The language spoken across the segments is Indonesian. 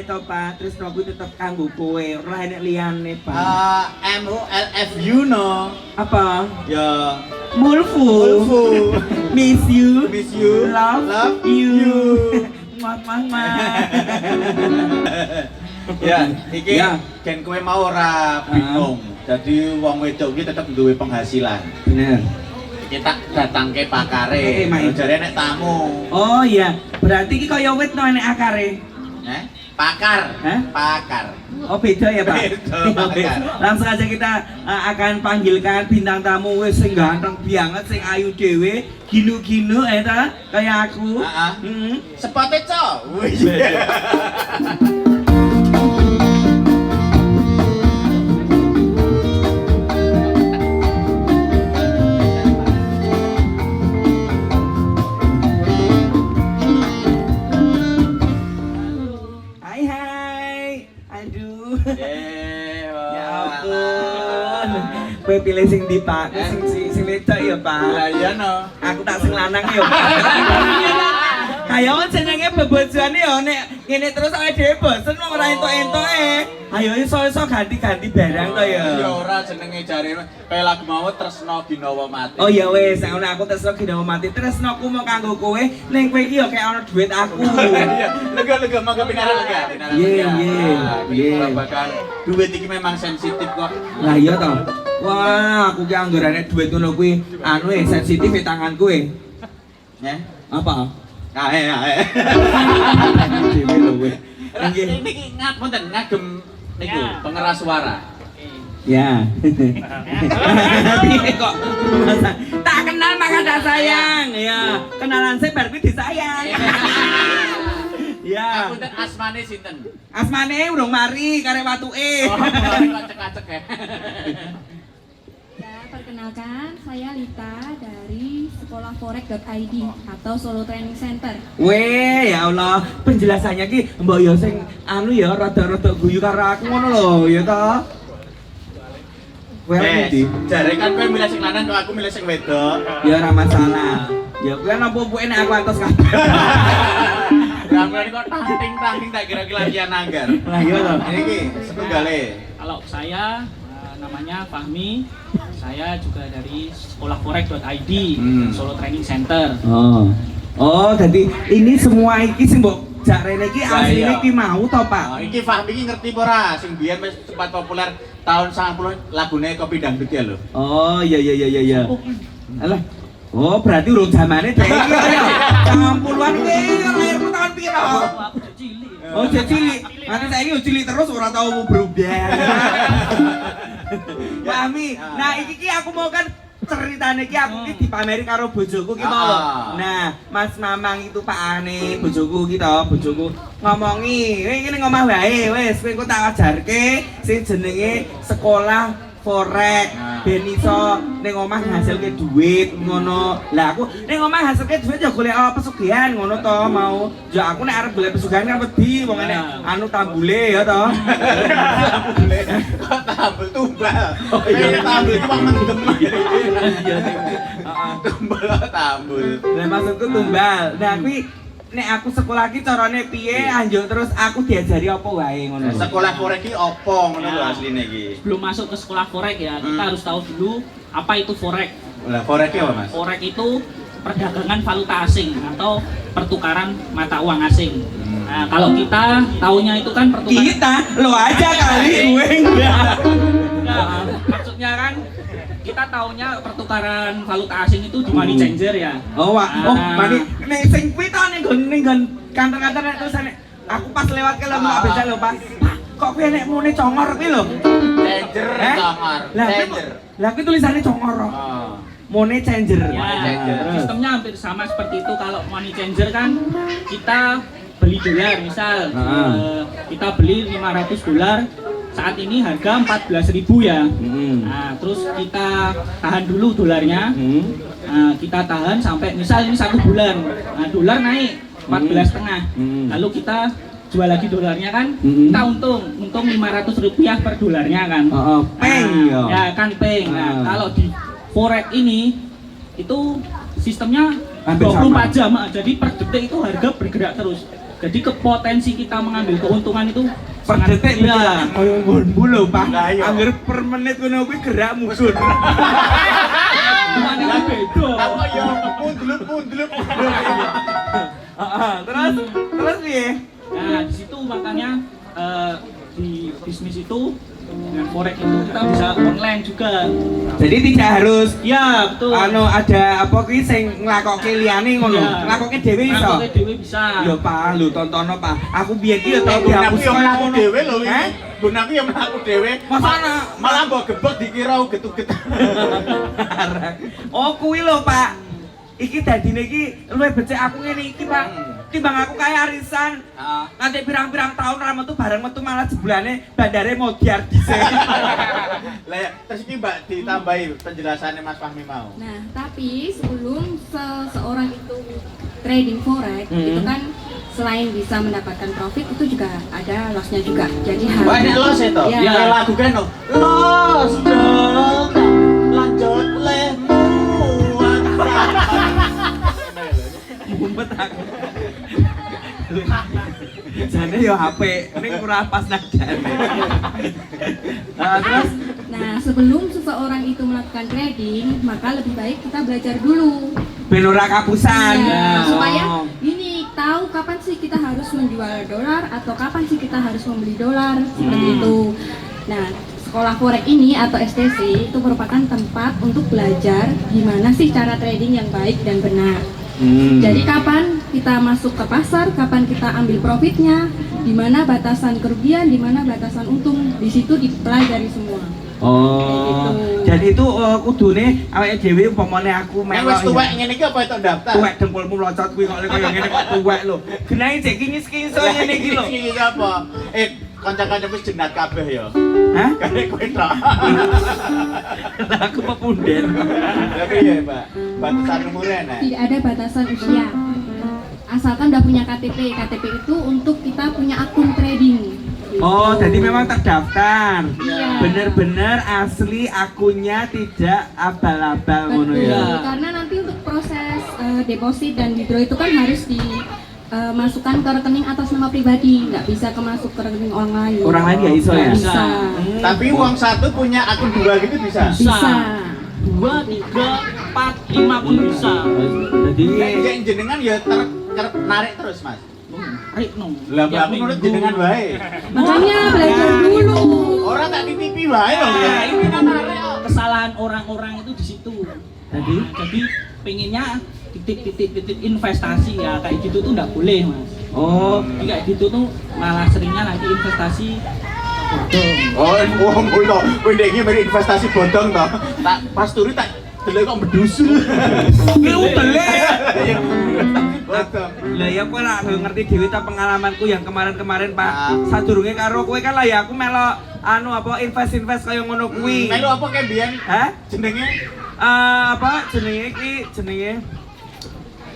to Pak, tresno kuwi tetep kanggo kowe, ora enek liyane Pak. MULFU no. Apa? Ya Mulfu. Miss you. Miss you. Love you. Mama. Ya, iki Ya. gen kowe mau ora bingung. Jadi wong wedok iki tetep duwe penghasilan. Bener. Kita datang ke pakare, jare nek tamu. Oh iya, berarti iki kaya wit no enek akare. Pakar. Hah? Pakar. Oh beda ya Pak? Beda, pakar. Langsung aja kita akan panggilkan bintang tamu wis sing ganteng banget, sing ayu dhewe, ginu-ginu ta, kayak aku. Heeh. Sepote, Cok. Wih. Hai. Aduh. Ya Alah. ampun. Kowe pilih sing ndi Pak? Sing wedok ya Pak. Lah iya no. Aku tak sing lanang ya. Ayo jenenge bebojone ya nek ngene terus awake dhewe bosen wong ora entuk-entuke. Ayo iso-iso ganti-ganti barang to ya. Ya ora jenenge jare kaya lagu mau Tresno Ginawa Mati. Oh ya wis, ngono aku Tresno Ginawa Mati. Tresnoku mau kanggo kowe, ning kowe iki ya kayak ana duit aku. Iya, lega mangga pinara lega. Iya. Bakal duit iki memang sensitif kok. Lah iya to. Wah, aku ki anggarane duit ngono kuwi anu sensitif e tanganku e. Ya. Apa? Kae. Dewe lho kowe. Niki ngapunten ngagem niku pengeras suara. Ya. Piye kok? Tak kenal maka tak sayang. Ya, kenalan sih bar kuwi disayang. Ya. Ngapunten asmane sinten? Asmane urung mari karek watuke. Oh, kok cekak-cek ya. Ya, perkenalkan, saya Lita dari Sekolah Forek.id atau Solo Training Center. Weh, ya Allah, penjelasannya ki mbok yo sing anu ya rada-rada guyu karo aku ngono lho, ya toh. Kowe ngendi? Jare kan kowe milih sing lanang kok aku milih sing wedok. Ya ora masalah. Ya kowe nampu-mpuke nek aku antos kabeh. Ramlan kok tangting tak kira-kira latihan anggar. Lah iya lho. Iki setunggale. Kalau saya namanya Fahmi, saya juga dari Sekolah Forek.id, Solo Training Center. Oh, jadi ini semua iki sing mbok jak rene iki asline iki mau to, Pak? Iki Fahmi iki ngerti apa ora? Sing biyen wis sempat populer tahun 90 lagune Kopi Dangdut ya lho. Oh, iya. Alah. Oh, berarti urung zamane dhek iki ya. 90-an kuwi lahirmu tahun piro? Aku cilik. Oh, cilik. Nanti saiki yo cilik terus ora tau berubah. Fahmi. Nah, iki aku mau kan ceritane iki aku iki dipameri karo bojoku ki mau lho. Nah, Mas Mamang itu Pak Ane, bojoku ki to, bojoku ngomongi, "Kowe ngene ngomah wae, wis kowe engko tak ajarke sing jenenge sekolah Forek, ben iso ning omah ngasilke duit ngono. Lah aku ning omah ngasilke duit ya golek pesugihan ngono to mau. Ya aku nek arep golek pesugihan kan wedi wong enek anu tambule ya to. Kok tambul tumbal. Oh iya tambul iki wong mendem. Iya. Tumbal tambul. Lah maksudku tumbal. Nah kuwi nek aku sekolah ki carane piye anjuk terus aku diajari apa wae ngono. Sekolah forek iki opo ngono lho asline iki. Sebelum masuk ke sekolah Forek ya, kita harus tahu dulu apa itu Forek. Lah forek iki apa, Mas? Forek itu perdagangan valuta asing atau pertukaran mata uang asing. Nah, kalau kita taunya itu kan pertukaran. Kita lo aja kali gue enggak. Nah, maksudnya kan kita taunya pertukaran valuta asing itu di money changer ya. Oh, money ning sing kuwi to ning nggon kantor-kantor nek tulisane aku pas lewat ke lembah bisa lho, Pak. Pak, kok kuwi nek mune congor kuwi lho. Changer congor. Changer. Lah kuwi tulisane congor. Money changer. Ya, sistemnya hampir sama seperti itu. Kalau money changer kan kita beli dolar misal kita beli 500 dolar saat ini harga 14.000 ya. Nah, terus kita tahan dulu dolarnya. Nah, kita tahan sampai misal ini 1 bulan. Nah, dolar naik 14,5. Lalu kita jual lagi dolarnya kan, kita untung 500 rupiah per dolarnya kan. Peng ya kan peng. Nah, kalau di Forex ini itu sistemnya hampir 24 jam, jadi per detik itu harga bergerak terus. Jadi potensi kita mengambil keuntungan itu Per detik iya. koyo nggonmu lho, Pak. Lah, iya. Angger per menit ngono kuwi gerak mudhun. Mana kan beda. Aku ya mundlup. Heeh, terus piye? Nah, di situ makanya di bisnis itu dengan forex itu kita bisa online juga. Jadi tidak harus Iya, betul. ada apa kuwi sing nglakokke liyane ngono. Iya. Nglakokke dhewe iso. Nglakokke dhewe bisa. Yo Pak, lho tontono Pak. Aku biyen ki yo tau Aku dihapus yang melaku ngono. dhewe lho Hah? iki. Gunaku yang melaku dhewe. Masa ana? Malah mbok gebek dikira getuk-getuk. Oh kuwi lho Pak. Iki dadine iki luwih becik aku ngene iki Pak. Timbang aku kaya arisan. Heeh. Nanti pirang-pirang tahun ra metu bareng metu malah jebulane bandare modiar dhisik. Lah ya, terus iki Mbak ditambahi penjelasannya Mas Fahmi mau. Nah, tapi sebelum seseorang itu trading forex, itu kan selain bisa mendapatkan profit, itu juga ada lossnya juga. Jadi harus. Wah, ini los itu. Ya. Ya lagu kan no. Los dong. Lanjut lemu. Mumpet aku. Jane yo HP, ning ora pas nadane. Nah, terus Nah, sebelum seseorang itu melakukan trading, maka lebih baik kita belajar dulu. ben ora kapusan. Ya, Oh. supaya ini tahu kapan sih kita harus menjual dolar atau kapan sih kita harus membeli dolar seperti itu. Nah, sekolah forex ini atau STC itu merupakan tempat untuk belajar gimana sih cara trading yang baik dan benar. Jadi kapan kita masuk ke pasar, kapan kita ambil profitnya, di mana batasan kerugian, di mana batasan untung, di situ dipelajari semua. Oh. Jadi itu kudune awake dhewe umpamane aku Nek melok. wis tuwek ngene iki apa itu daftar? Tuwek dengkulmu locot kuwi kok kaya ngene kok tuwek lho. Genahe cek kinyis-kinyis ngene iki lho. Iki apa? Kanca-kanca wis jenat kabeh ya. Hah? Karek kowe tok. Lah aku pepunden. Lah piye, Pak? Batasan umure nek. Tidak ada batasan usia. Asalkan udah punya KTP. KTP itu untuk kita punya akun trading. Oh, jadi memang terdaftar. Iya. Bener-bener asli akunnya tidak abal-abal ngono Betul. ya. Karena nanti untuk proses deposit dan withdraw itu kan harus dimasukkan ke rekening atas nama pribadi, nggak bisa kemasuk ke rekening orang lain. Orang lain nggak iso ya? Nggak bisa. Tapi uang satu punya akun dua gitu bisa. Bisa. 2, 3, 4, 5 pun bisa. Jadi Nek jenengan ya kerep narik terus, Mas. Ayo nong. Lah aku menurut jenengan wae. Makanya belajar dulu. Orang tak titipi wae loh ya. Nah, ini kan kesalahan orang-orang itu di situ. Jadi? Jadi pengennya titik investasi ya kayak gitu tuh nggak boleh mas. oh, Jadi kayak gitu tuh malah seringnya nanti investasi bodong. Oh, mulai kowe ndek iki mari investasi bodong to. Tak pas turu tak delok kok bedusul. ki utele. Bodong. Lah ya kowe lak ngerti dhewe ta pengalamanku yang kemarin-kemarin Pak. Ah. Sadurunge karo kowe kan lah ya aku melok anu apa invest kaya ngono kuwi. Melu apa kayak biyen? Hah? Jenenge Apa jenenge iki jenenge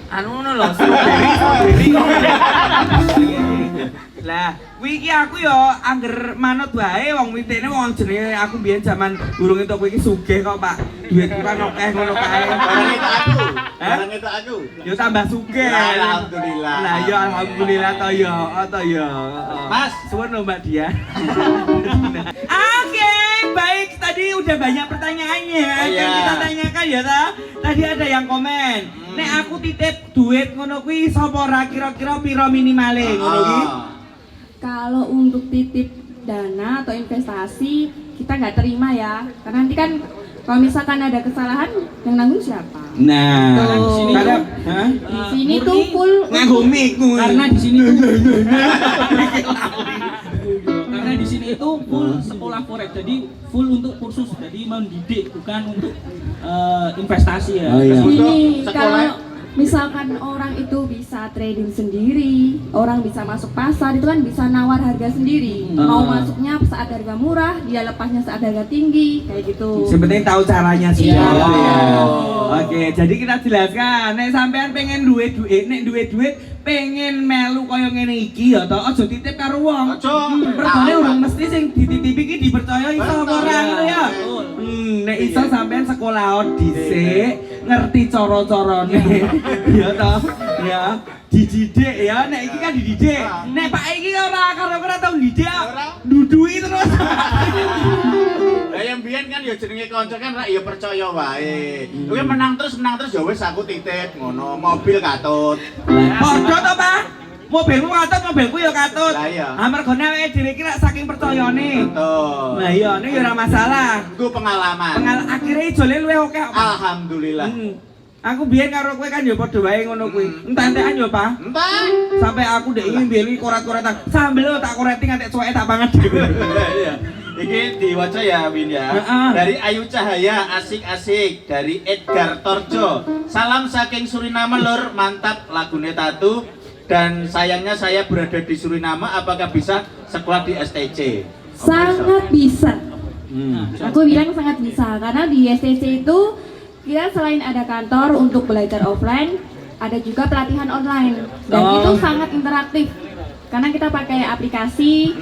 anu ngono lho, strawberry. Lah, kuwi iki aku yo angger manut wae wong witikne wong jenenge aku biyen jaman durung entuk kowe iki sugih kok, Pak. Duitku kan akeh ngono kae. barang itu aku. Hah? Barang itu aku. Yo tambah sugih. Alhamdulillah. Lah yo alhamdulillah to yo, to yo. Mas. suwun lho Mbak Dia. Oke, baik tadi udah banyak pertanyaannya Oh, yang iya. kita tanyakan ya ta. Tadi ada yang komen. Nek aku titip duit ngono kuwi sapa ora kira-kira piro minimale ngono kuwi? Kalau untuk titip dana atau investasi kita nggak terima ya, karena nanti kan kalau misalkan ada kesalahan yang nanggung siapa? Nah, Tuh. kada hah? Di sini Murni tuh full Nganggo mic kuwi. karena di sini tuh karena di sini itu full sekolah forex jadi full untuk kursus jadi mendidik bukan untuk investasi ya. Oh, iya. ini Sekolah. kalau misalkan orang itu bisa trading sendiri, orang bisa masuk pasar itu kan bisa nawar harga sendiri. Mau masuknya saat harga murah, dia lepasnya saat harga tinggi, kayak gitu. Yang penting tahu caranya sih. Iya. Ya. Oke, jadi kita jelaskan. Nek sampean pengen duit, nek duit pengen melu kaya ngene iki ya toh aja titip karo wong. Aja. Mergane urung mesti sing dititipi iki dipercaya iso apa ora ngono ya. Betul. Nek iso sampean sekolah dhisik, ngerti cara-carane. Ya toh. Ya, dididik ya, nek iki kan dididik. Nek Pak iki ora karo-karo tau didik. Dudui terus. Lah yang biyen kan ya jenenge kanca kan rak ya percaya wae. Kowe menang terus ya wis aku titip ngono, mobil katut. Padha to, Pak? Mobilmu katut, mobilku ya katut. Lah iya. Amargane awake dhewe iki rak saking percayane. Betul. Lah iya, ini ya ora masalah. Ku pengalaman. Akhirnya ijole luwih oke kok, Pak. Alhamdulillah. Aku biyen karo kowe kan ya padha wae ngono kuwi. Entek-entekan yo, Pak. Entah. Sampai aku ndek iki biyen iki koret-koretan. Sambil tak koreti nganti cueke tak pangan dhewe. Iya. Iki diwaca ya Win ya. Dari Ayu Cahaya, asik-asik. Dari Edgar Torjo. Salam saking Suriname lur, mantap lagune Tatu. Dan sayangnya saya berada di Suriname, apakah bisa sekolah di STC? Sangat bisa. Aku bilang sangat bisa karena di STC itu kita selain ada kantor untuk belajar offline, ada juga pelatihan online dan itu sangat interaktif karena kita pakai aplikasi.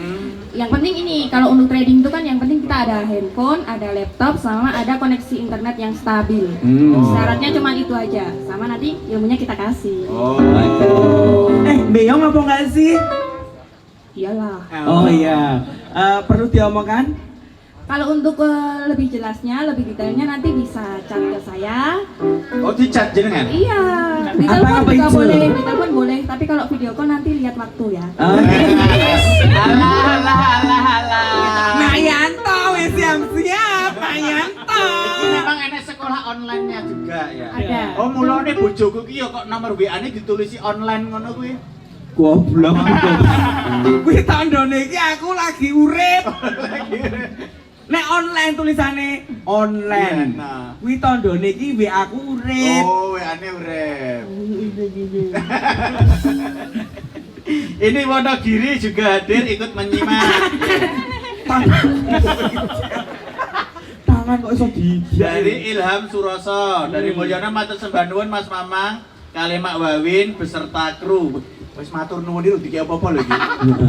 Yang penting ini kalau untuk trading itu kan yang penting kita ada handphone, ada laptop, sama ada koneksi internet yang stabil. Syaratnya cuma itu aja, sama nanti ilmunya kita kasih. Beyong apa enggak sih? Iyalah. Oh iya. Perlu diomongkan? Kalau untuk lebih jelasnya, lebih detailnya nanti bisa chat ke saya. Oh, di chat jenengan? Iya, di telepon juga boleh, di telepon boleh. Tapi kalau video call nanti lihat waktu ya. Alah. Nah Yanto, wis siap-siap, Pak Yanto. Ini memang enak sekolah online-nya juga ya. Ada. Oh, mulane bojoku ki ya kok nomor WA-ne ditulisi online ngono kuwi. Goblok. Kuwi tandane iki aku lagi urip. Nek online tulisane online. Nah. Kuwi tandane iki WA aku urip. Oh, WA-ne urip. Ini Wonogiri juga hadir ikut menyimak. Tangan kok iso Dari Ilham Suroso, dari Mulyana matur sembah nuwun Mas Mamang, kali Mak Wawin beserta kru. Wis matur nuwun iki iki apa-apa lho iki.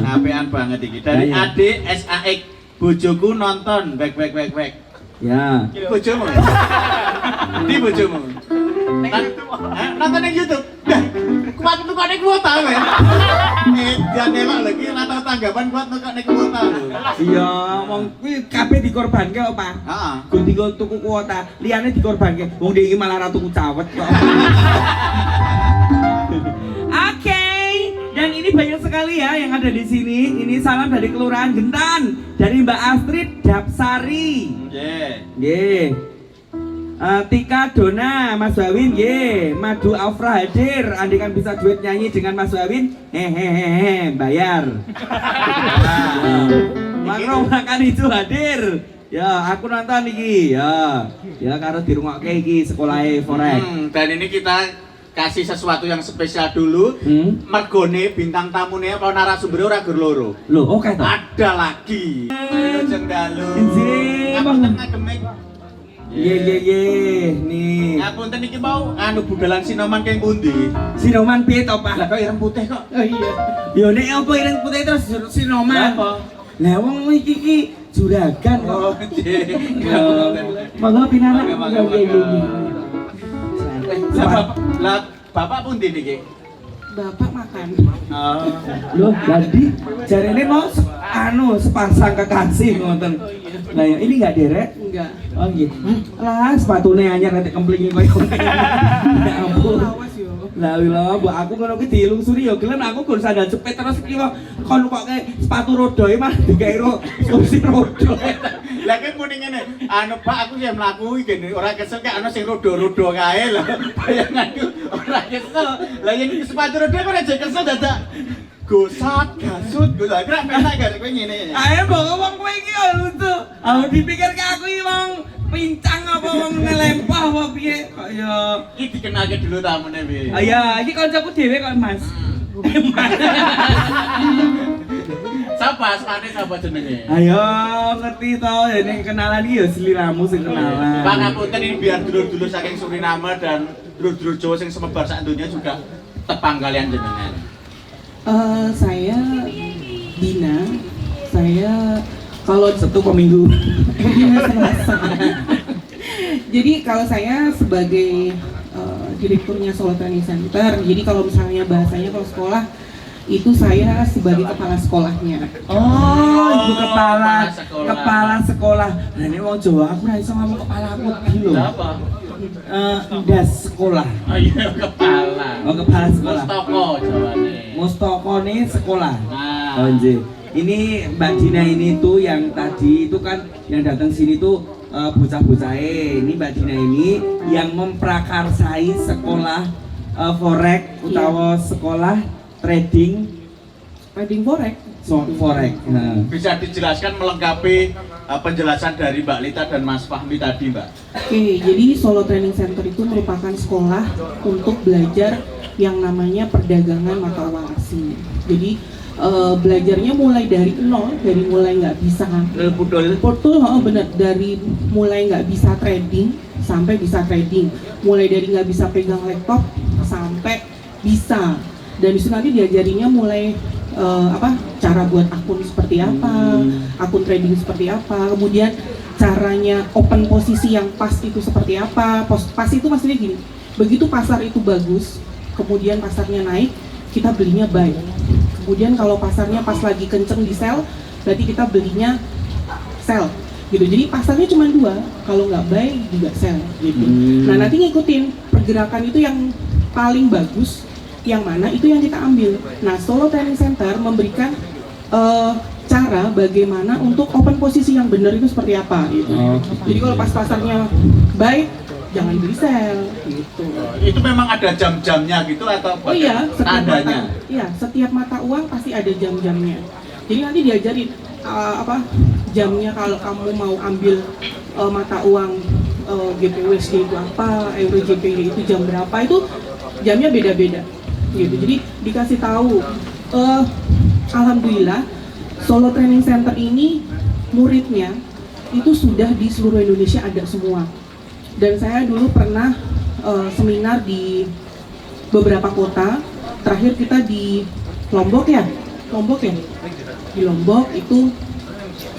Ngapean banget iki. Dari Ade SAX, bojoku nonton back. Ya. Bojomu. Di bojomu. Nonton di YouTube. Dah, kuat nukane kuota kowe. Medan elok lagi rata tanggapan kuat nukane kuota lho. Iya, wong kuwi kabeh dikorbanke kok, Pak. Heeh. Gun tuku kuota, liyane dikorbanke. Wong dia iki malah ra tuku cawet kok. Oke, dan ini banyak sekali ya yang ada di sini. Ini salam dari Kelurahan Gentan, dari Mbak Astrid Dapsari. Nggih. Tika Dona, Mas Wawin, ye, Madu Afra hadir. Andikan bisa duet nyanyi dengan Mas Wawin, hehehe, bayar. Makro makan itu hadir. Ya, aku nonton iki. Ya karo dirungokke iki sekolahe Forex. Dan ini kita kasih sesuatu yang spesial dulu. Mergone bintang tamune apa narasumber ora gur loro. Loh, oke toh. Ada lagi. Ayo jeng dalu. Ngapunten ngademek. Ye, nih. Ngapunten iki mau anu budalan Sinoman keng pundi? Sinoman piye to, Pak? Lah kok ireng putih kok. Oh iya. Yo nek apa ireng putih terus Sinoman. Apa? Lah wong iki juragan kok. Oh, nggih. Monggo pinarak. Lah bapak pundi niki? Bapak makan. Oh. Loh, jadi jarene mau sepasang kekasih ngoten. Lah ya ini enggak derek? Enggak. Oh gitu. Lah sepatune anyar nanti kemplingi koyo ngono. Ya ampun. Lah lho, mbok aku ngono ki dilungsuri ya gelem aku gur sandal jepit terus iki kon kok sepatu rodoe mah digawe kursi rodo. Lah ki muni ngene, anu Pak aku ya mlaku iki ora kesel kek ana sing rodo-rodo kae lho. Bayanganku ora kesel. Lah yen sepatu rodo kok ora kesel dadak gosat, gasut, lah kira penak gak kowe ngene. Ayo mbok ngomong kowe iki yo lucu. Aku dipikir ke aku iki wong pincang apa wong ngelempah apa piye kok ya Iki dikenalke dulu tamune piye. Ayo, iki kancaku dhewe kok, Mas. Sapa asmane sapa jenenge? Ayo, ngerti to, ini kenalan iki ya sliramu sing kenalan. Pak ngapunten ini biar dulur-dulur saking Suriname dan dulur-dulur Jawa sing semebar sak dunia juga tepang kalian jenengan. Saya Dina. Saya kalau Sabtu kok Minggu. Jadi kalau saya sebagai direkturnya Solo Training Center. Jadi kalau misalnya bahasanya kalau sekolah itu saya sebagai kepala sekolahnya. Oh, ibu kepala sekolah. kepala sekolah. Nah ini wong Jawa aku ora iso ngomong kepala aku dulu. Apa? Ndas sekolah. Oh iya, kepala. Oh, kepala sekolah. Mustoko jawane. Mustoko nih sekolah. Nah. Oh, nggih. Ini Mbak Dina ini tuh yang tadi itu kan yang datang sini tuh bocah-bocahe. Ini Mbak Dina ini yang memprakarsai sekolah forex utawa sekolah trading forex. forex. Nah. Bisa dijelaskan melengkapi penjelasan dari Mbak Lita dan Mas Fahmi tadi, Mbak? Oke, jadi Solo Training Center itu merupakan sekolah untuk belajar yang namanya perdagangan mata uang asing. Jadi belajarnya mulai dari nol, dari mulai nggak bisa betul, benar, dari mulai nggak bisa trading sampai bisa trading, mulai dari nggak bisa pegang laptop sampai bisa, dan disitu nanti diajarinya mulai cara buat akun seperti apa, akun trading seperti apa, kemudian caranya open posisi yang pas itu seperti apa. Pas itu maksudnya gini, begitu pasar itu bagus, kemudian pasarnya naik, kita belinya buy. Kemudian kalau pasarnya pas lagi kenceng di sell, berarti kita belinya sell gitu. Jadi pasarnya cuma dua, kalau nggak buy juga sell gitu. Nah nanti ngikutin pergerakan itu yang paling bagus, yang mana itu yang kita ambil. Nah Solo Training Center memberikan cara bagaimana untuk open posisi yang benar itu seperti apa gitu. Jadi kalau pas pasarnya buy, jangan beli sell gitu. Itu memang ada jam-jamnya gitu atau Oh iya, tandanya? Setiap mata uang pasti ada jam-jamnya. Jadi nanti diajarin jamnya kalau kamu mau ambil mata uang GPUSD itu apa, Euro JPY itu jam berapa, itu jamnya beda-beda gitu. Jadi dikasih tahu. Alhamdulillah Solo Training Center ini muridnya itu sudah di seluruh Indonesia ada semua. Dan saya dulu pernah seminar di beberapa kota. Terakhir kita di Lombok ya? Di Lombok itu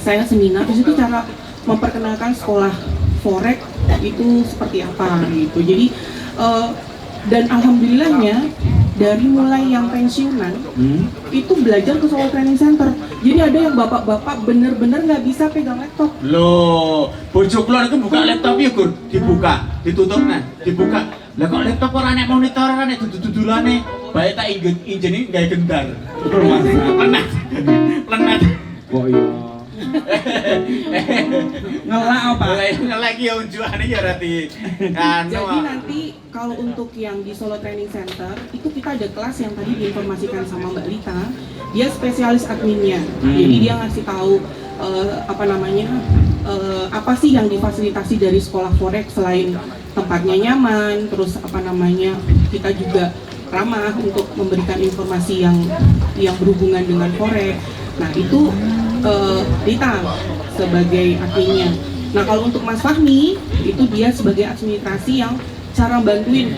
saya seminar. Di situ cara memperkenalkan sekolah forex itu seperti apa gitu. Jadi dan alhamdulillahnya dari mulai yang pensiunan itu belajar ke Solo Training Center. Jadi ada yang bapak-bapak bener-bener nggak bisa pegang laptop. Loh, bojo keluar itu buka laptop ya Gur, dibuka, ditutup nah, dibuka. Lah kok laptop ora nek monitor ora nek dudulane, bae tak injeni gawe gendar. Lenat. Kok iya. Ngelak apa? Ngelak ya unjuane ya berarti. Jadi nanti kalau untuk yang di Solo Training Center itu kita ada kelas yang tadi diinformasikan sama Mbak Lita. Dia spesialis adminnya. Jadi dia ngasih tahu apa sih yang difasilitasi dari sekolah forex selain tempatnya nyaman, terus kita juga ramah untuk memberikan informasi yang berhubungan dengan forex. Nah itu Rita sebagai adminnya. Nah kalau untuk Mas Fahmi itu dia sebagai administrasi yang cara bantuin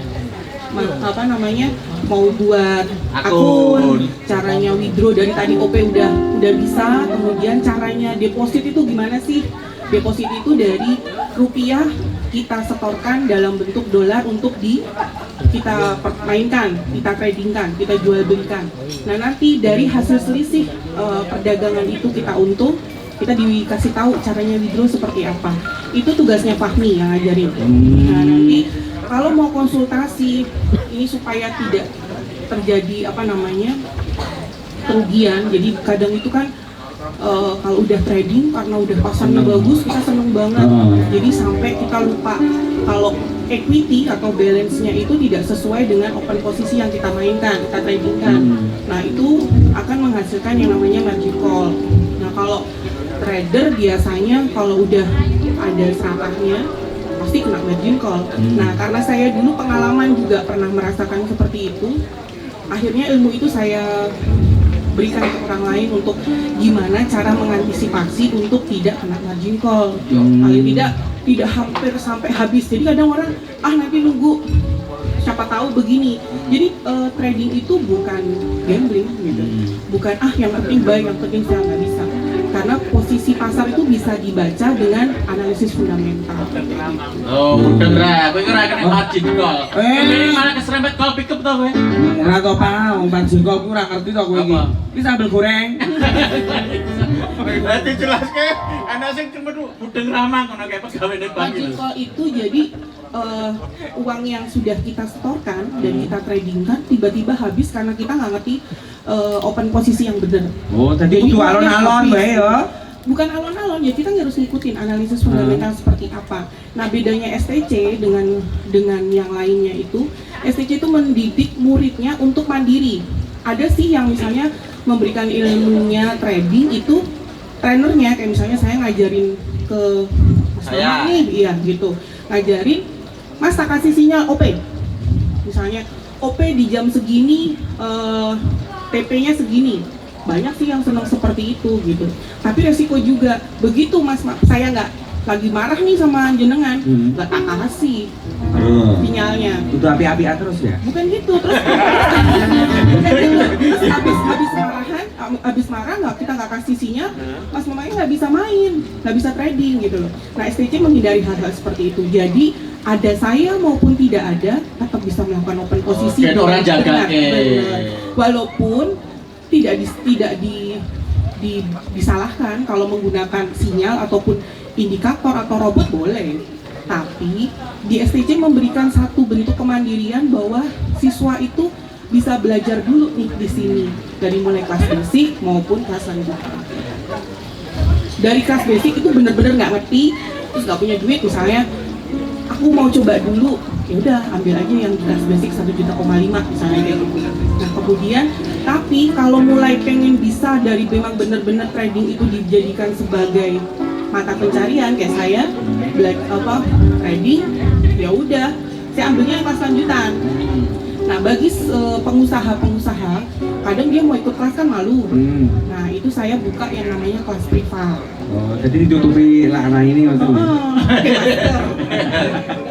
mau buat akun, caranya withdraw dari tadi OP udah bisa, kemudian caranya deposit itu gimana sih? Deposit itu dari rupiah kita setorkan dalam bentuk dolar untuk kita mainkan, kita tradingkan, kita jual belikan. Nah nanti dari hasil selisih perdagangan itu kita untung, kita dikasih tahu caranya withdraw seperti apa. Itu tugasnya Fahmi yang ngajarin. Nah nanti kalau mau konsultasi ini supaya tidak terjadi kerugian. Jadi kadang itu kan kalau udah trading karena udah pasarnya bagus kita seneng banget. Jadi sampai kita lupa kalau equity atau balance-nya itu tidak sesuai dengan open posisi yang kita mainkan, kita tradingkan. Nah itu akan menghasilkan yang namanya margin call. Nah kalau trader biasanya kalau udah ada seratahnya pasti kena margin call. Nah karena saya dulu pengalaman juga pernah merasakan seperti itu, akhirnya ilmu itu saya berikan ke orang lain untuk gimana cara mengantisipasi untuk tidak kena margin call. Paling tidak hampir sampai habis. Jadi kadang orang nanti nunggu siapa tahu begini. Jadi trading itu bukan gambling gitu. Bukan yang penting buy, yang penting sell, nggak bisa. karena posisi pasar itu bisa dibaca dengan analisis fundamental. Oh, mudeng ra. Kowe ora kena margin call. Ini malah keserempet call pick up to kowe. Ora to Pak, wong margin call ku ora ngerti to kowe iki. Apa? Iki sambel goreng. Berarti jelas ke ana sing cuma mudeng ramah ngono kayak pegawene bank Margin gitu. call itu jadi uang yang sudah kita setorkan dan kita tradingkan tiba-tiba habis karena kita nggak ngerti open posisi yang benar. Oh, tadi kudu uangnya alon-alon habis. bae ya. Bukan alon-alon ya, kita harus ngikutin analisis fundamental seperti apa. Nah, bedanya STC dengan yang lainnya itu, STC itu mendidik muridnya untuk mandiri. Ada sih yang misalnya memberikan ilmunya trading itu trainernya, kayak misalnya saya ngajarin ke Mas Saya. Mama nih, iya gitu, ngajarin Mas tak kasih sinyal OP, misalnya OP di jam segini, TP-nya segini. Banyak sih yang senang seperti itu gitu. Tapi resiko juga begitu Mas, saya nggak lagi marah nih sama jenengan, nggak tak kasih sinyalnya. Itu api-apian terus ya. Bukan gitu, terus habis marah nggak, kita nggak kasih sinyal, Mas mamanya nggak bisa main, nggak bisa trading gitu loh. Nah, STC menghindari hal-hal seperti itu. Jadi ada saya maupun tidak ada tetap bisa melakukan open posisi. Dan orang jaga benar. Walaupun tidak disalahkan kalau menggunakan sinyal ataupun indikator atau robot boleh. Tapi di STC memberikan satu bentuk kemandirian bahwa siswa itu bisa belajar dulu nih di sini dari mulai kelas basic maupun kelas lanjutan. Dari kelas basic itu bener-bener nggak ngerti, terus nggak punya duit misalnya, aku mau coba dulu, ya udah ambil aja yang kelas basic 1,5 juta misalnya kayak gitu. Nah kemudian, tapi kalau mulai pengen bisa dari memang bener-bener trading itu dijadikan sebagai mata pencarian kayak saya, trading, ya udah saya ambilnya yang kelas lanjutan. Nah bagi pengusaha-pengusaha kadang dia mau ikut kelas kan malu. Nah itu saya buka yang namanya kelas privat. Oh, jadi ditutupi lana ini maksudnya. Pakai masker.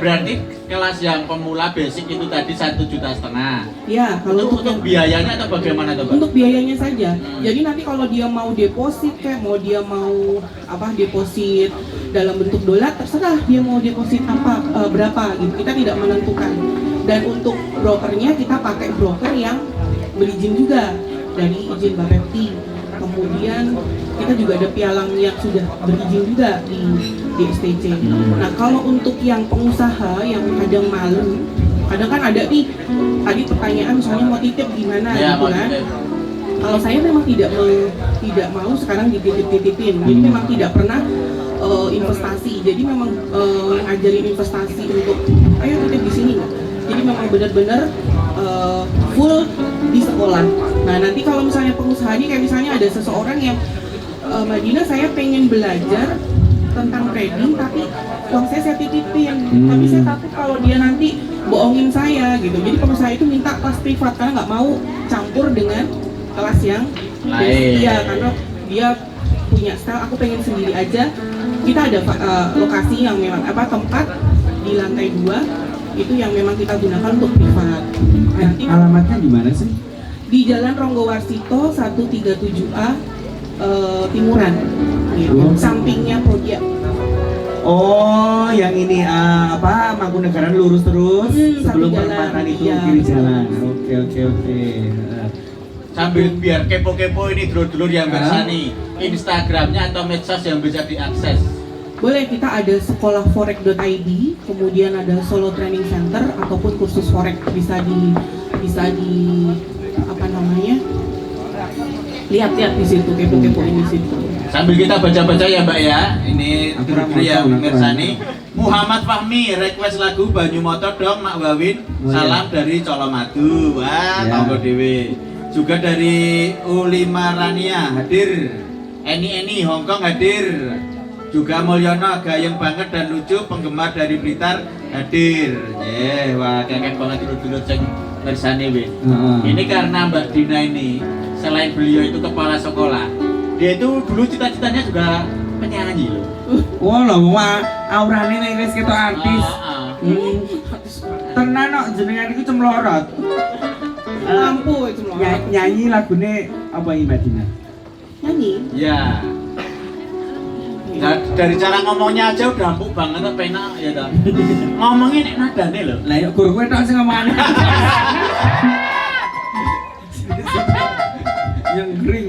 Berarti kelas yang pemula basic itu tadi 1,5 juta. Ya, kalau Untuk biayanya atau bagaimana tuh, Pak? untuk biayanya saja. Jadi nanti kalau dia mau deposit kayak mau dia mau deposit dalam bentuk dolar, terserah dia mau deposit berapa gitu. Kita tidak menentukan. Dan untuk brokernya kita pakai broker yang berizin juga dari izin Bapepti. Kemudian kita juga ada pialang yang sudah berizin juga di STC. Nah kalau untuk yang pengusaha yang kadang malu, kadang kan ada nih tadi pertanyaan misalnya mau titip gimana Ya, gitu kan. Kalau saya memang tidak mau sekarang dititip-titipin. Jadi memang tidak pernah investasi. Jadi memang ngajarin investasi untuk ayo titip di sini nggak. Jadi memang benar-benar full di sekolah. Nah nanti kalau misalnya pengusaha ini kayak misalnya ada seseorang yang Mbak Dina saya pengen belajar tentang trading tapi uang saya titipin. Tapi saya takut kalau dia nanti bohongin saya gitu. Jadi pengusaha itu minta kelas privat karena nggak mau campur dengan kelas yang lain. Iya karena dia punya style. Aku pengen sendiri aja. Kita ada lokasi yang memang tempat di lantai 2 itu yang memang kita gunakan untuk privat. Nanti Alamatnya di mana sih? di Jalan Ronggowarsito 137A Timuran, gitu. Sampingnya Prodia. Oh, yang ini Mangkunegaran lurus terus sebelum samping jalan, perempatan itu iya. kiri jalan. Oke. Sambil biar kepo-kepo ini dulur-dulur yang bersani, Instagramnya atau medsos yang bisa diakses. Boleh, kita ada sekolah forex.id, kemudian ada Solo Training Center ataupun kursus forex bisa di lihat di situ, kepo-kepoin di situ. Sambil kita baca-baca ya Mbak ya, ini dulur-dulur yang Aturan. bersani. Muhammad Fahmi request lagu Banyu Motor dong Mak Wawin. Salam dari Colomadu. Wah, Ya. tonggo dewe. Juga dari Ulima Rania hadir. Eni Hongkong hadir. Juga Mulyono gayeng banget dan lucu, penggemar dari Blitar hadir. Wah keren banget dulur-dulur sing bersani we. Ini karena Mbak Dina ini selain beliau itu kepala sekolah, dia itu dulu cita-citanya juga penyanyi loh. Wah lho, aurane nek wis ketok artis. Tenan kok jenengan iku cemlorot. Lampu itu loh. Nyanyi lagune apa iki Mbak Dina? Nyanyi. Ya. Nah, dari cara ngomongnya aja udah empuk banget, penak ya toh. Ngomongin nek nadane lho. Lah yuk guru kowe tok sing ngomongane. Yang kering.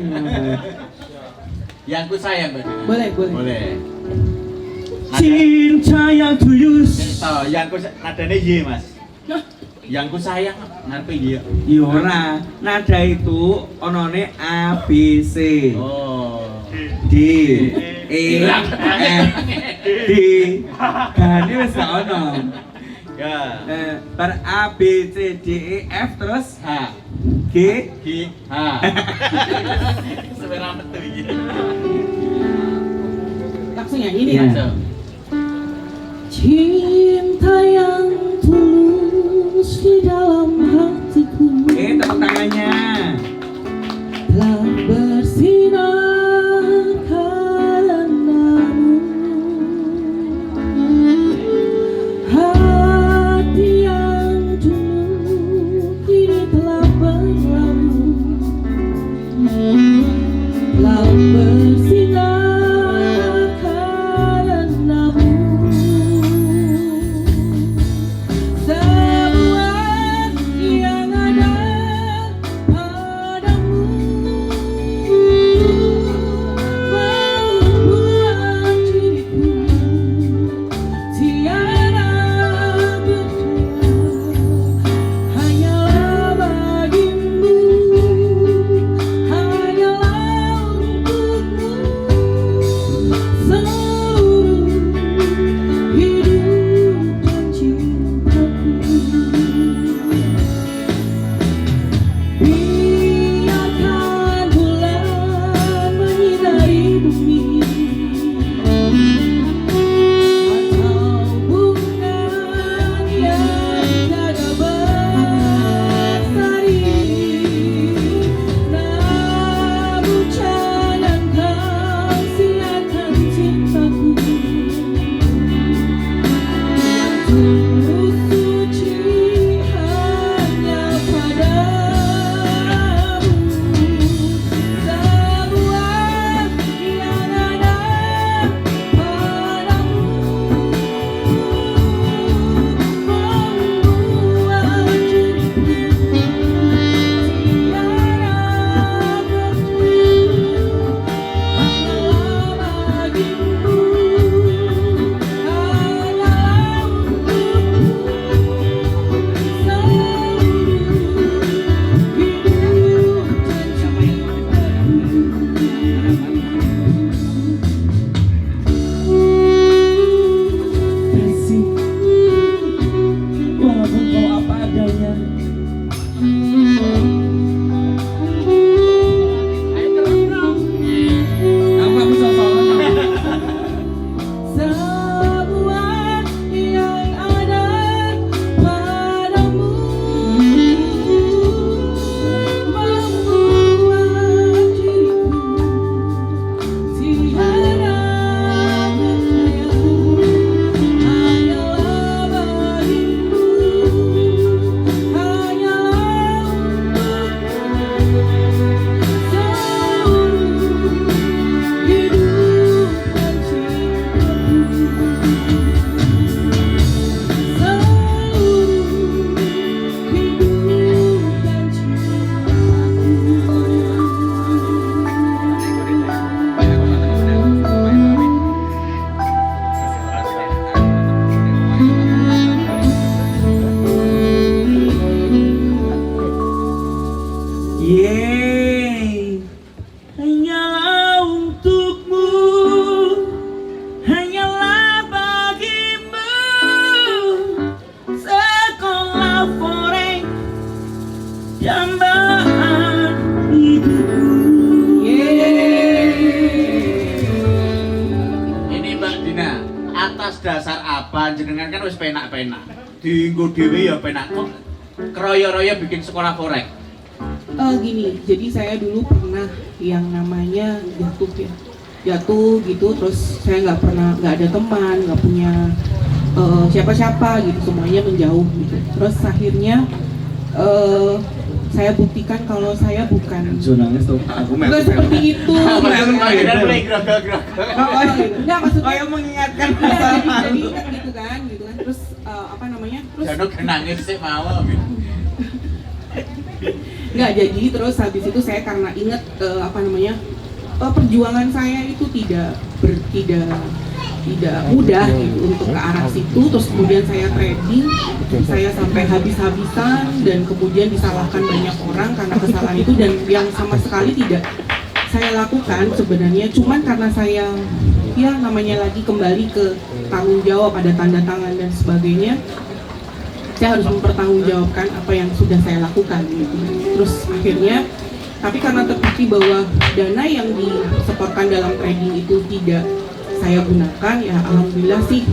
Yang ku sayang Mbak Dina. Boleh, boleh. Boleh. Cinta yang tulus. So, yang ku nadane Y, Mas. Yang ku sayang ngarepe Y. Ya ora, nada itu onone A B C. Oh. D E F D. Gane wis gak ono. Ya. Bar A B C D E F terus H. G G H. Sebenarnya metu iki. Langsung ya ini Iya. ya. Cinta yang tulus di dalam hatiku tepuk tangannya. telah bersinar karenamu. Hati yang dulu kini telah berlalu, telah bersinar karenamu. Semua yang ada padamu membuat diriku tiada berdua, hanyalah bagimu, hanyalah untukmu seluruh hidup dan cintaku. Biarkan bulan menyinari bumi, atau bunga yang tiada bersari, namun jangan kau siakan cintaku yang tulus suci hanya padamu. Semua yang ada padamu membuat diriku tiada berdua, hanyalah bagimu, hanyalah untukmu Kasih, walaupun kau apa adanya. Aku sosokan. semua yang ada padamu membuat diriku tiada berdaya, hanyalah bagimu, hanyalah untukmu seluruh hidup dan cintaku. Seluruh hidup dan Yeay, hanyalah untukmu, hanyalah bagimu, sekolah foreng, dambaan hidupku. Ini Mbak Dina, atas dasar apa jenengan kan wis penak-penak. Dienggo dhewe ya penak kok. Keroyo-royo bikin sekolah forek. Gini, jadi saya dulu pernah yang namanya jatuh gitu, terus saya nggak ada teman, nggak punya siapa-siapa gitu, semuanya menjauh gitu. Terus akhirnya saya buktikan kalau saya bukan Jurnalis tuh, aku bukan seperti itu. Enggak maksudnya Kayak mengingatkan ya, masa jadi lalu. ingat gitu kan. Terus apa namanya? Terus Jangan kenangin sih mau. nggak jadi, terus habis itu saya karena ingat apa namanya, perjuangan saya itu tidak mudah gitu untuk ke arah situ. Terus kemudian saya trading, saya sampai habis-habisan dan kemudian disalahkan banyak orang karena kesalahan itu, dan yang sama sekali tidak saya lakukan sebenarnya, cuman karena saya ya namanya lagi kembali ke tanggung jawab, ada tanda tangan dan sebagainya, saya harus mempertanggungjawabkan apa yang sudah saya lakukan gitu. Terus akhirnya, tapi karena terbukti bahwa dana yang disetorkan dalam trading itu tidak saya gunakan, ya alhamdulillah sih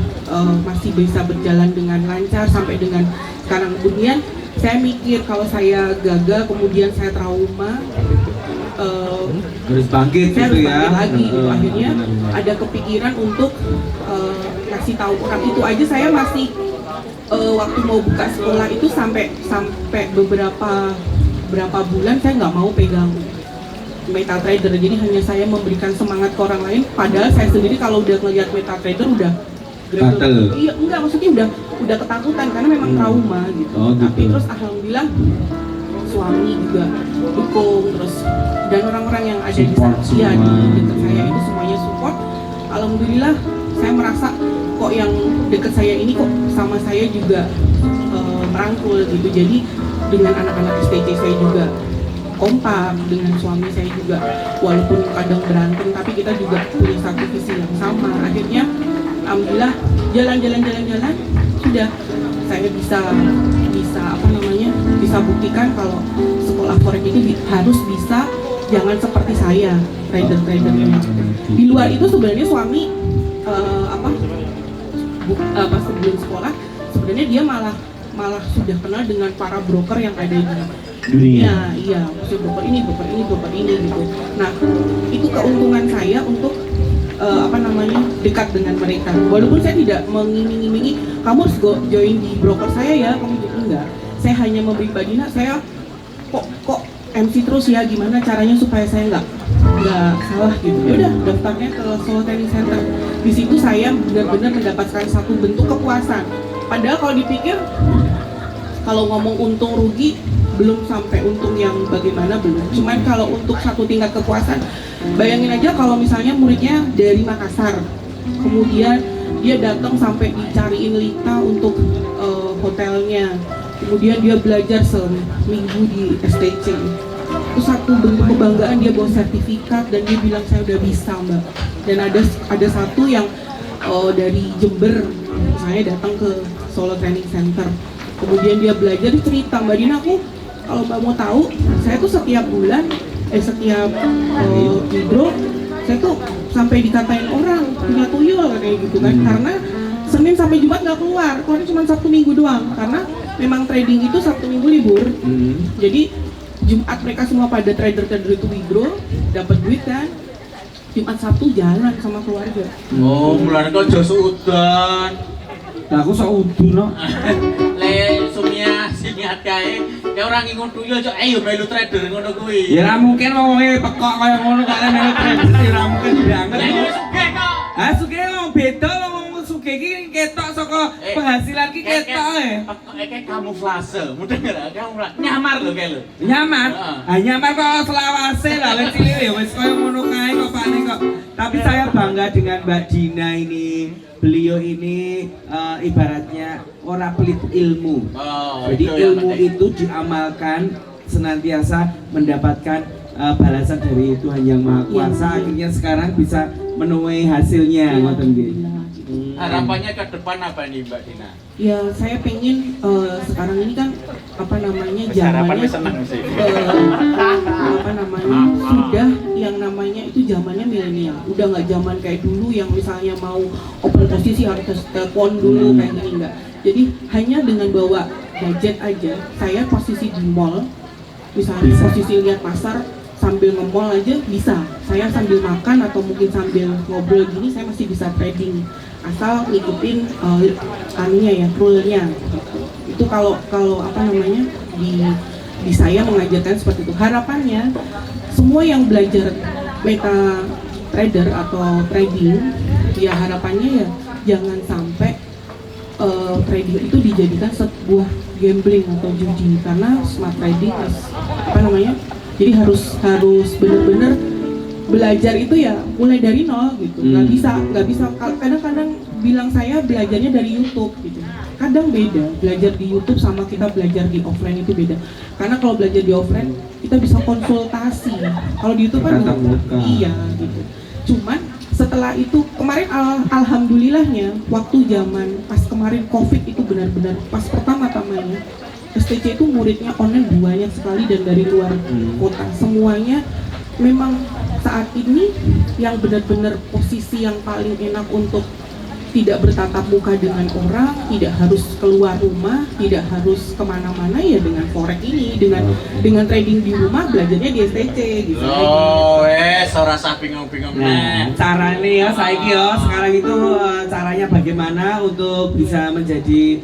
masih bisa berjalan dengan lancar sampai dengan sekarang. Kemudian saya mikir kalau saya gagal kemudian saya trauma, Harus bangkit saya gitu harus ya. bangkit lagi gitu. Akhirnya ada kepikiran untuk ngasih tahu orang. Itu aja saya masih waktu mau buka sekolah itu sampai beberapa bulan saya nggak mau pegang MetaTrader, jadi hanya saya memberikan semangat ke orang lain, padahal saya sendiri kalau udah ngeliat MetaTrader udah Gatel. iya, enggak, maksudnya udah ketakutan karena memang trauma gitu. Oh, gitu. Tapi terus alhamdulillah suami juga dukung, terus dan orang-orang yang ada di Support ya, di semua. dekat saya itu semuanya support. Alhamdulillah saya merasa kok yang dekat saya ini kok sama saya juga merangkul gitu. Jadi dengan anak-anak STC saya juga kompak, dengan suami saya juga walaupun kadang berantem tapi kita juga punya satu visi yang sama. Akhirnya alhamdulillah jalan sudah saya bisa apa namanya, bisa buktikan kalau sekolah forex itu harus bisa, jangan seperti saya trader ini. Di luar itu sebenarnya suami sebelum sekolah sebenarnya dia malah sudah kenal dengan para broker yang ada di dunia. Iya, maksudnya broker ini gitu. Nah, itu keuntungan saya untuk dekat dengan mereka. Walaupun saya tidak mengiming-imingi kamu harus join di broker saya ya, kamu jadi enggak. Saya hanya memberi Badina, saya kok MC terus ya, gimana caranya supaya saya nggak salah gitu. Ya udah, daftarnya ke Solo Training Center. Di situ saya benar-benar mendapatkan satu bentuk kepuasan. Padahal kalau dipikir, kalau ngomong untung rugi, belum sampai untung yang bagaimana, belum. Cuman kalau untuk satu tingkat kepuasan, bayangin aja kalau misalnya muridnya dari Makassar, kemudian dia datang sampai dicariin Lita untuk hotelnya, kemudian dia belajar seminggu di STC. Itu satu bentuk kebanggaan, dia bawa sertifikat dan dia bilang saya udah bisa mbak. Dan ada satu yang dari Jember, saya datang ke Solo Training Center, kemudian dia belajar, dia cerita, Mbak Dina, aku kalau Mbak mau tahu, saya tuh setiap bulan, setiap hidro, saya tuh sampai dikatain orang punya tuyul kayak gitu kan, karena Senin sampai Jumat nggak keluar cuma Sabtu Minggu doang, karena memang trading itu Sabtu Minggu libur. Jadi Jumat mereka semua pada trader itu withdraw, dapat duit kan, Jumat Sabtu jalan sama keluarga. Oh, mulane kok jos udan. Nah, aku sok udu no. Le sumia siniat kae. Kayak orang ngingun tuyul cok, ayo melu trader ngono kuwi. Ya ra mungkin wong pekok kaya ngono kok melu trader, ya ra mungkin banget. Lah yo sugih kok. Ah, sugih wong beda wong sugih iki ketok saka penghasilan ki ketok e. Kayak kamuflase, mudah enggak? Kamu nyamar lho kae lho. Nyamar. Ah, nyamar kok selawase lah wis cilik ya wis kaya ngono kae kok Pakne kok. Tapi saya bangga dengan Mbak Dina ini. Beliau ini ibaratnya orang pelit ilmu. Jadi ilmu itu diamalkan, senantiasa mendapatkan balasan dari Tuhan Yang Maha Kuasa. Akhirnya sekarang bisa menuai hasilnya, ngoten nggih. Harapannya ke depan apa nih Mbak Dina? Ya saya pengen sekarang ini kan zamannya sudah yang namanya itu zamannya milenial, udah nggak zaman kayak dulu yang misalnya mau open posisi harus telepon dulu kayak gini, enggak. Jadi hanya dengan bawa gadget aja, saya posisi di mall, misalnya posisi lihat pasar sambil nge-mall aja bisa, saya sambil makan atau mungkin sambil ngobrol gini saya masih bisa trading, asal ngikutin rule-nya. Itu kalau di di saya mengajarkan seperti itu. Harapannya semua yang belajar meta trader atau trading, ya harapannya ya jangan sampai trading itu dijadikan sebuah gambling atau judi, karena smart trading jadi harus benar-benar belajar itu ya mulai dari nol gitu. Nggak bisa kadang-kadang bilang saya belajarnya dari YouTube gitu, kadang beda belajar di YouTube sama kita belajar di offline itu beda, karena kalau belajar di offline kita bisa konsultasi, kalau di YouTube kan iya gitu. Cuman setelah itu kemarin alhamdulillahnya waktu zaman pas kemarin COVID itu benar-benar pas pertama-tamanya STC itu muridnya online banyak sekali dan dari luar kota semuanya. Memang saat ini yang benar-benar posisi yang paling enak untuk tidak bertatap muka dengan orang, tidak harus keluar rumah, tidak harus kemana-mana ya dengan forex ini, dengan trading di rumah belajarnya di STC gitu. Oh, ora usah bingung-bingung. Nah, caranya ya saiki ya sekarang itu caranya bagaimana untuk bisa menjadi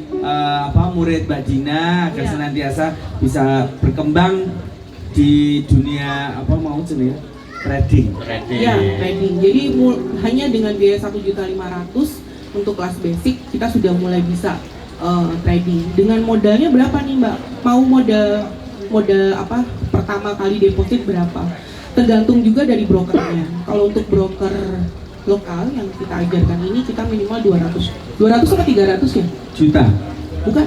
murid Mbak Dina agar senantiasa bisa berkembang di dunia trading. Ya, trading. Jadi hanya dengan biaya 1.500.000 untuk kelas basic kita sudah mulai bisa trading. Dengan modalnya berapa nih Mbak? Mau modal pertama kali deposit berapa? Tergantung juga dari brokernya. Kalau untuk broker lokal yang kita ajarkan ini kita minimal 200 sama 300 ya? Juta. Bukan.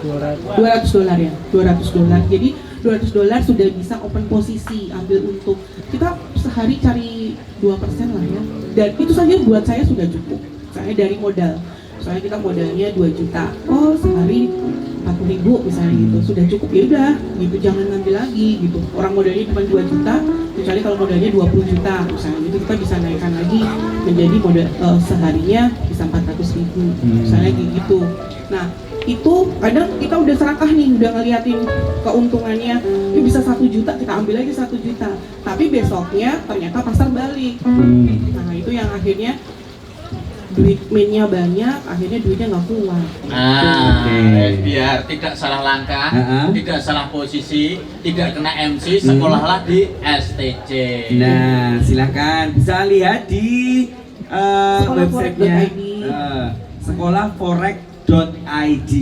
$200 ya. $200. Jadi $200 sudah bisa open posisi, ambil untuk kita sehari cari 2% lah ya. Dan itu saja buat saya sudah cukup. Saya dari modal, soalnya kita modalnya 2 juta, oh sehari 40.000 misalnya gitu, sudah cukup ya udah gitu, jangan ngambil lagi gitu. Orang modalnya cuma 2 juta, kecuali kalau modalnya 20 juta misalnya gitu, kita bisa naikkan lagi menjadi modal seharinya bisa 400.000 misalnya gitu. Nah itu kadang kita udah serakah nih, udah ngeliatin keuntungannya, ini bisa 1 juta, kita ambil lagi 1 juta, tapi besoknya ternyata pasar balik. Nah itu yang akhirnya duit mainnya banyak, akhirnya duitnya nggak kuat. Biar tidak salah langkah, tidak salah posisi, tidak kena MC, sekolahlah di STC. Nah, silakan bisa lihat di websitenya sekolahforex.id.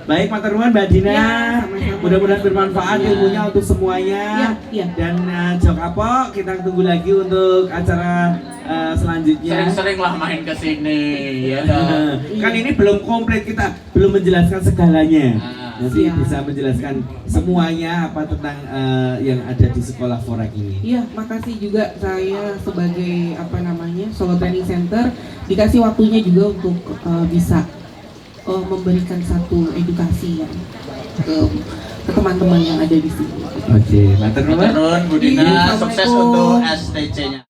Baik, matur nuwun Mbak Dina. Ya, sama-sama. Mudah-mudahan bermanfaat ilmunya untuk semuanya. Ya. Dan Jok Kapok, kita tunggu lagi untuk acara selanjutnya. Sering-seringlah main ke sini, ya dong. Kan ini belum komplit, kita belum menjelaskan segalanya. Nanti Siap. bisa menjelaskan semuanya apa tentang yang ada di sekolah forex ini. Iya, makasih juga saya sebagai Solo Training Center dikasih waktunya juga untuk bisa memberikan satu edukasi ya, ke teman-teman yang ada di sini. Oke, matur nuwun. Bu Dina, Iya, sukses Assalamualaikum. untuk STC-nya.